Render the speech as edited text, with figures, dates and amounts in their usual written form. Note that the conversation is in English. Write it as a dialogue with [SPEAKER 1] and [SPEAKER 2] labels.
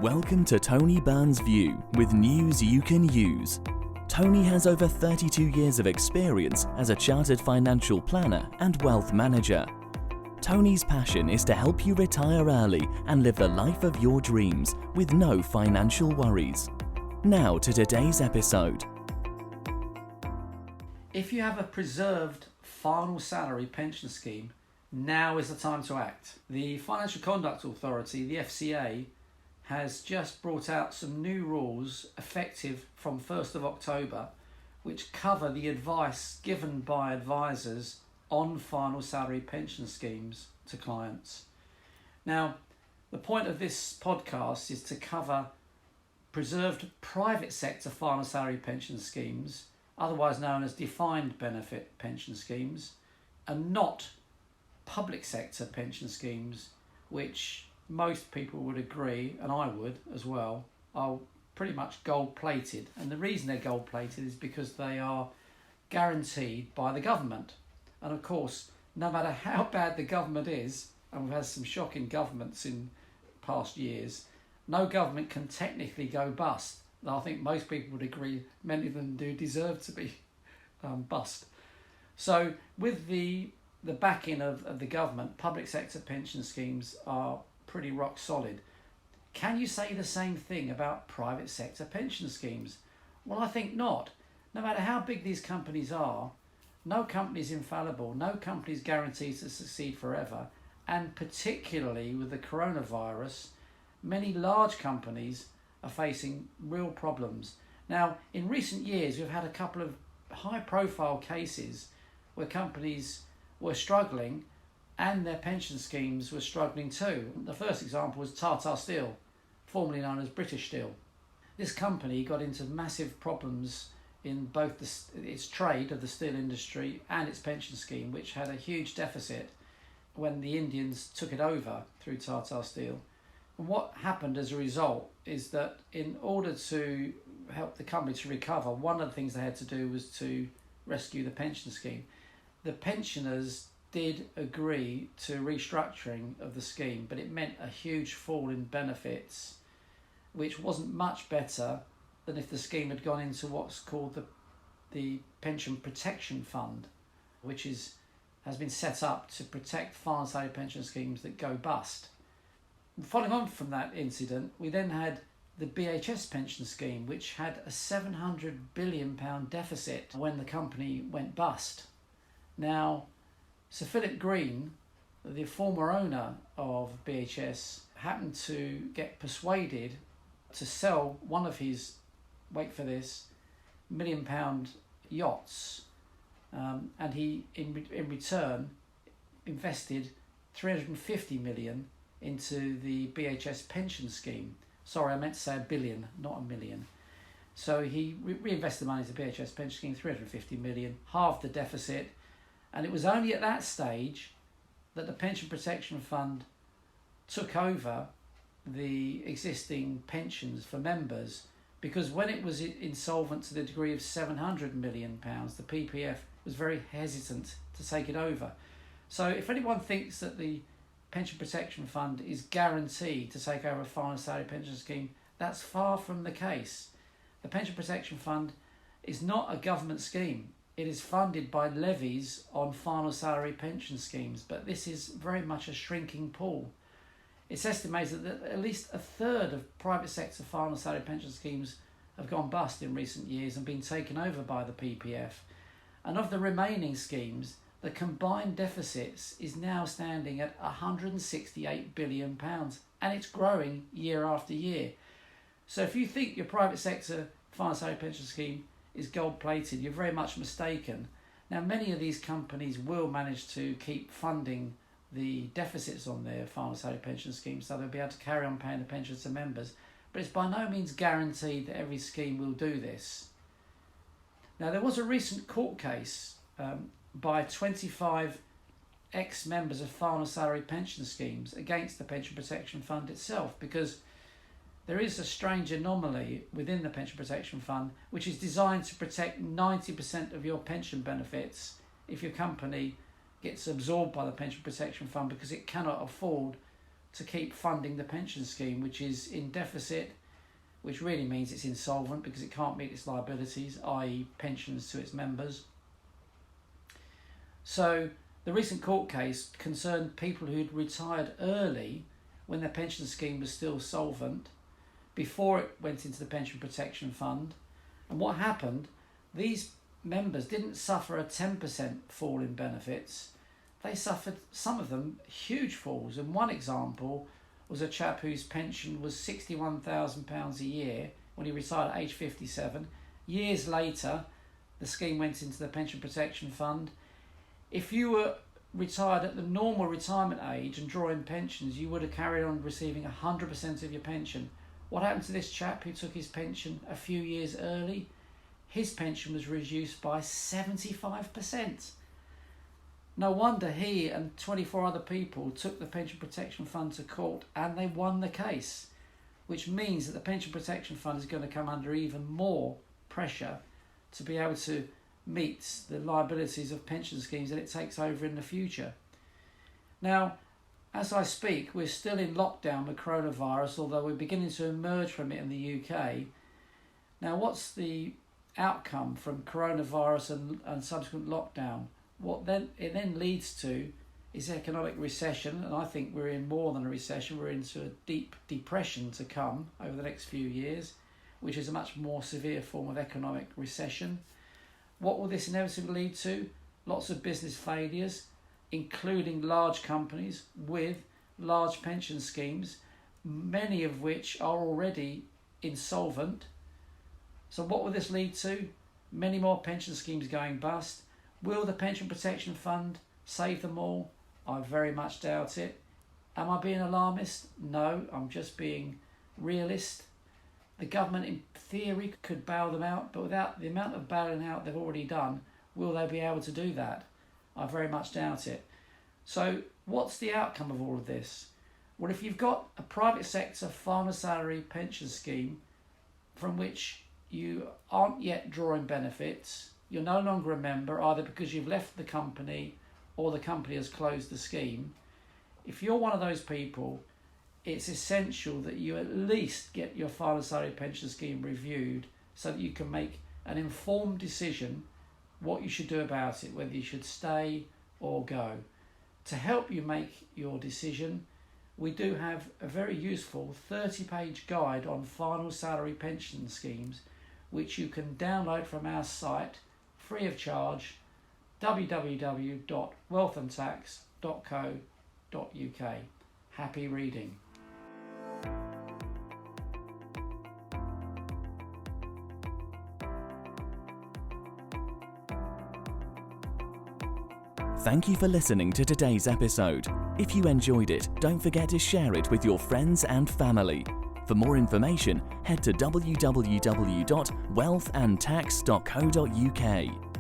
[SPEAKER 1] Welcome to Tony Byrne's View with news you can use. Tony has over 32 years of experience as a chartered financial planner and wealth manager. Tony's passion is to help you retire early and live the life of your dreams with no financial worries. Now to today's episode.
[SPEAKER 2] If you have a preserved final salary pension scheme, now is the time to act. The Financial Conduct Authority, the FCA, has just brought out some new rules effective from 1st of October, which cover the advice given by advisors on final salary pension schemes to clients. Now, the point of this podcast is to cover preserved private sector final salary pension schemes, otherwise known as defined benefit pension schemes, and not public sector pension schemes, which most people would agree, and I would as well, are pretty much gold-plated. And the reason they're gold-plated is because they are guaranteed by the government. And of course, no matter how bad the government is, and we've had some shocking governments in past years, no government can technically go bust. I think most people would agree many of them do deserve to be bust. So with the backing of the government, public sector pension schemes are pretty rock solid. Can you say the same thing about private sector pension schemes? Well, I think not. No matter how big these companies are, no company is infallible, no company is guaranteed to succeed forever, and particularly with the coronavirus, many large companies are facing real problems. Now, in recent years, we've had a couple of high-profile cases where companies were struggling and their pension schemes were struggling too. The first example was Tata Steel, formerly known as British Steel. This company got into massive problems in both its trade of the steel industry and its pension scheme, which had a huge deficit when the Indians took it over through Tata Steel. And what happened as a result is that in order to help the company to recover, one of the things they had to do was to rescue the pension scheme. The pensioners did agree to restructuring of the scheme, but it meant a huge fall in benefits, which wasn't much better than if the scheme had gone into what's called the Pension Protection Fund, which has been set up to protect final salary pension schemes that go bust. Following on from that incident, we then had the BHS pension scheme, which had a £700 billion deficit when the company went bust. Now, Sir Philip Green, the former owner of BHS, happened to get persuaded to sell one of his, wait for this, £1 million yachts, and he, in return, invested 350 million into the BHS pension scheme. Sorry, I meant to say $1 billion, not $1 million. So he reinvested the money into the BHS pension scheme, 350 million, halved the deficit. And it was only at that stage that the Pension Protection Fund took over the existing pensions for members, because when it was insolvent to the degree of £700 million, the PPF was very hesitant to take it over. So if anyone thinks that the Pension Protection Fund is guaranteed to take over a final salary pension scheme, that's far from the case. The Pension Protection Fund is not a government scheme. It is funded by levies on final salary pension schemes, but this is very much a shrinking pool. It's estimated that at least a third of private sector final salary pension schemes have gone bust in recent years and been taken over by the PPF. And of the remaining schemes, the combined deficits is now standing at £168 billion, and it's growing year after year. So if you think your private sector final salary pension scheme is gold-plated, you're very much mistaken. Now, many of these companies will manage to keep funding the deficits on their final salary pension schemes, so they'll be able to carry on paying the pensions to members, but it's by no means guaranteed that every scheme will do this. Now, there was a recent court case by 25 ex-members of final salary pension schemes against the Pension Protection Fund itself, because there is a strange anomaly within the Pension Protection Fund, which is designed to protect 90% of your pension benefits if your company gets absorbed by the Pension Protection Fund because it cannot afford to keep funding the pension scheme, which is in deficit, which really means it's insolvent because it can't meet its liabilities, i.e. pensions to its members. So the recent court case concerned people who'd retired early when their pension scheme was still solvent, before it went into the pension protection fund. And what happened, these members didn't suffer a 10% fall in benefits. They suffered, some of them, huge falls. And one example was a chap whose pension was £61,000 a year when he retired at age 57. Years later, the scheme went into the pension protection fund. If you were retired at the normal retirement age and drawing pensions, you would have carried on receiving 100% of your pension. What happened to this chap who took his pension a few years early? His pension was reduced by 75%. No wonder he and 24 other people took the pension protection fund to court and they won the case, which means that the pension protection fund is going to come under even more pressure to be able to meet the liabilities of pension schemes that it takes over in the future. Now, as I speak, we're still in lockdown with coronavirus, although we're beginning to emerge from it in the UK. Now, what's the outcome from coronavirus and subsequent lockdown? What then it then leads to is economic recession, and I think we're in more than a recession. We're into a deep depression to come over the next few years, which is a much more severe form of economic recession. What will this inevitably lead to? Lots of business failures, including large companies with large pension schemes, many of which are already insolvent. So what will this lead to? Many more pension schemes going bust. Will the pension protection fund save them all? I very much doubt it. Am I being alarmist? No, I'm just being realist. The government in theory could bail them out, but without the amount of bailing out they've already done, will they be able to do that? I very much doubt it. So what's the outcome of all of this? Well, if you've got a private sector final salary pension scheme from which you aren't yet drawing benefits, you're no longer a member, either because you've left the company or the company has closed the scheme. If you're one of those people, it's essential that you at least get your final salary pension scheme reviewed so that you can make an informed decision what you should do about it, whether you should stay or go. To help you make your decision, we do have a very useful 30-page guide on final salary pension schemes, which you can download from our site free of charge, www.wealthandtax.co.uk. Happy reading.
[SPEAKER 1] Thank you for listening to today's episode. If you enjoyed it, don't forget to share it with your friends and family. For more information, head to www.wealthandtax.co.uk.